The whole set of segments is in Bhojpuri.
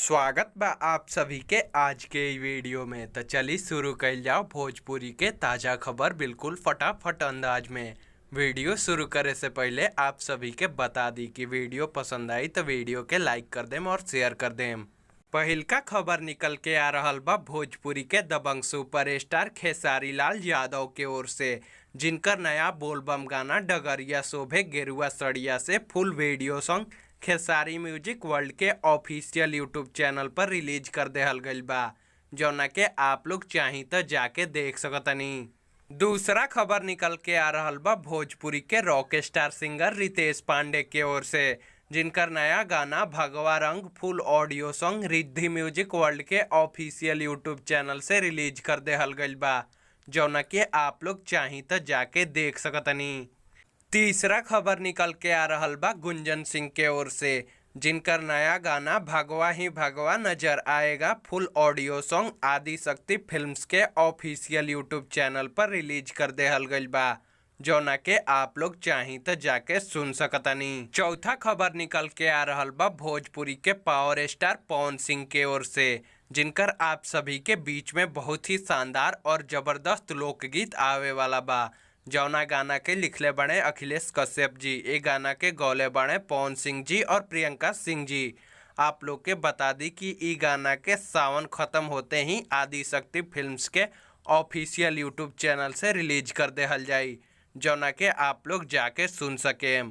स्वागत बा आप सभी के आज के वीडियो में। तो चलिए शुरू कइल जाओ भोजपुरी के ताज़ा खबर बिल्कुल फटाफट अंदाज में। वीडियो शुरू करे से पहले आप सभी के बता दी कि वीडियो पसंद आई तो वीडियो के लाइक कर देम और शेयर कर देम। पहिल का खबर निकल के आ रहल बा भोजपुरी के दबंग सुपरस्टार खेसारी लाल यादव के ओर से, जिनकर नया बोलबम गाना डगरिया शोभे गेरुआ सड़िया से full video song Khesari music world के ऑफिशियल यूट्यूब चैनल पर रिलीज कर देहल गइल बा, जौना के आप लोग चाही तो जाके देख सकतनी। दूसरा खबर निकल के आ रहल बा भोजपुरी के rock star singer Ritesh Pandey के ओर से, जिनकर नया गाना भगवा रंग full audio song Riddhi music world के ऑफिशियल यूट्यूब चैनल से रिलीज कर देहल गइल बा, जौना के आप लोग चाही तो जाके देख सकतनी। तीसरा खबर निकल के आ रहल बा गुंजन सिंह के ओर से, जिनकर नया गाना भगवा ही भगवा नजर आएगा फुल ऑडियो सॉन्ग आदि शक्ति फिल्म्स के ऑफिशियल यूट्यूब चैनल पर रिलीज कर देहल गइल बा, जौना के आप लोग चाही तो जाके सुन सकतनी। चौथा खबर निकल के आ रहल बा भोजपुरी के पावर स्टार पवन सिंह के ओर से, जिनकर आप सभी के बीच में बहुत ही शानदार और जबरदस्त लोकगीत आवे वाला बा, जौना गाना के लिखले बने अखिलेश कश्यप जी। ये गाना के गौले बने पवन सिंह जी और प्रियंका सिंह जी। आप लोग के बता दी कि ई गाना के सावन खत्म होते ही आदि शक्ति फिल्म्स के ऑफिशियल यूट्यूब चैनल से रिलीज कर देहल जाई, जौना के आप लोग जाके सुन सके।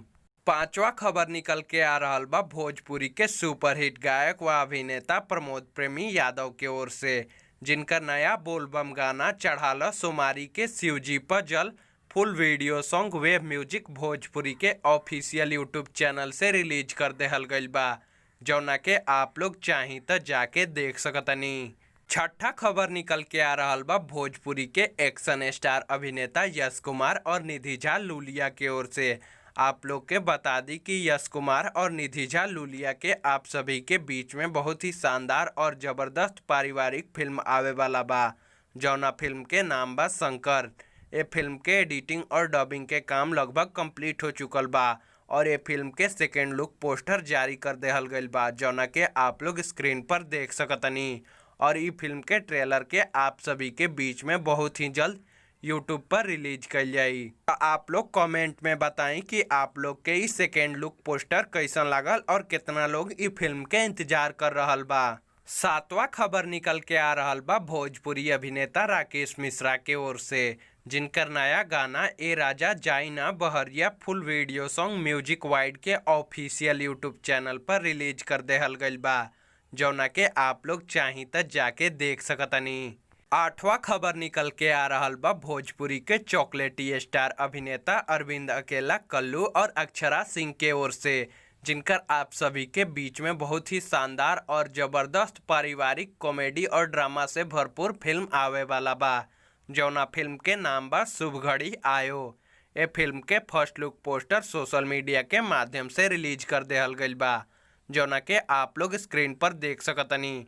पांचवा खबर निकल के आ रहल बा भोजपुरी के सुपरहिट गायक व अभिनेता प्रमोद प्रेमी यादव के ओर से, जिनका नया बोलबम गाना चढ़ाला सोमारी के शिवजी पर जल full video song Wave music Bhojpuri के ऑफिशियल यूट्यूब चैनल से रिलीज कर देहल गइल बा, जौना के आप लोग चाही तो जाके देख सकतनी। छठा खबर निकल के आ रहल बा भोजपुरी के एक्शन स्टार अभिनेता यश कुमार और निधि झा लूलिया के ओर से। आप लोग के बता दी कि यश कुमार और निधि झा लूलिया के आप सभी के बीच में बहुत ही शानदार और जबरदस्त पारिवारिक फिल्म आवे वाला बा, जौना फिल्म के नाम बा शंकर। ये फिल्म के एडिटिंग और डबिंग के काम लगभग कंप्लीट हो चुकल बा और ये फिल्म के सेकेंड लुक पोस्टर जारी कर देहल गइल बा, जौना के आप लोग स्क्रीन पर देख सकतनी। और ये फिल्म के ट्रेलर के आप सभी के बीच में बहुत ही जल्द यूट्यूब पर रिलीज कइल जाई। आप लोग कमेंट में बताएं कि आप लोग के इस सेकेंड लुक पोस्टर कैसन लागल और कितना लोग इस फिल्म के इंतजार कर रहल बा। सातवां खबर निकल के आ रहल बा भोजपुरी अभिनेता राकेश मिश्रा के ओर से, जिनकर नया गाना ए राजा जाई ना बहरिया फुल वीडियो सॉन्ग म्यूजिक वाइड के ऑफिशियल यूट्यूब चैनल पर रिलीज कर देहल गइल बा, जौना के आप लोग चाही तो जाके देख सकतनी। आठवां खबर निकल के आ रहल बा भोजपुरी के चॉकलेटी स्टार अभिनेता अरविंद अकेला कल्लू और अक्षरा सिंह के ओर से, जिनकर आप सभी के बीच में बहुत ही शानदार और जबरदस्त पारिवारिक कॉमेडी और ड्रामा से भरपूर फिल्म आवे वाला बा, जौना फिल्म के नाम बा शुभ घड़ी आयो। ये फिल्म के first look poster social media के माध्यम से रिलीज कर देहल गइल बा, जौना के आप लोग स्क्रीन पर देख सकतनी।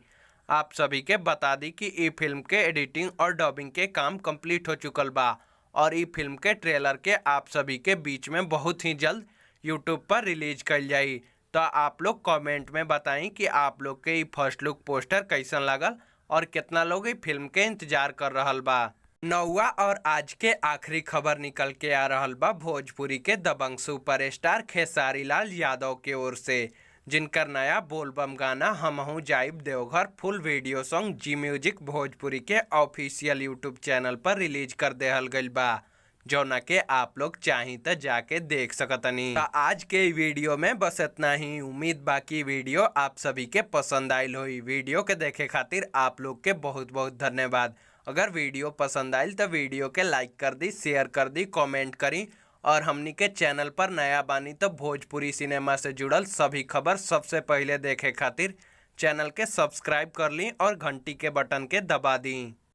आप सभी के बता दी कि ई फिल्म के एडिटिंग और डबिंग के काम कंप्लीट हो चुकल बा और ई फिल्म के ट्रेलर के आप सभी के बीच में बहुत ही जल्द यूट्यूब पर रिलीज कइल जाई। तो आप लोग कमेंट में बताएं कि आप लोग के ई फर्स्ट लुक पोस्टर कैसन लागल और कितना लोग ई फिल्म के इंतजार कर रहल बा। नौवा और आज के आखिरी खबर निकल के आ रहल बा भोजपुरी के दबंग सुपरस्टार खेसारी लाल यादव के ओर से, जिनकर नया बोलबम गाना हमहू जाइब देवघर फुल वीडियो सॉन्ग जी म्यूजिक भोजपुरी के ऑफिशियल यूट्यूब चैनल पर रिलीज कर देहल गइल बा, जौना के आप लोग चाही तो जाके देख सकतनी। आज के वीडियो में बस इतना ही। उम्मीद बाकी वीडियो आप सभी के पसंद आयल होई। वीडियो के देखे खातिर आप लोग के बहुत बहुत धन्यवाद। अगर वीडियो पसंद आयल तो वीडियो के लाइक कर दी, शेयर कर दी, कमेंट करी और हमनी के चैनल पर नया बानी तो भोजपुरी सिनेमा से जुड़ल सभी खबर सबसे पहले देखे खातिर चैनल के सब्सक्राइब कर ली और घंटी के बटन के दबा दी।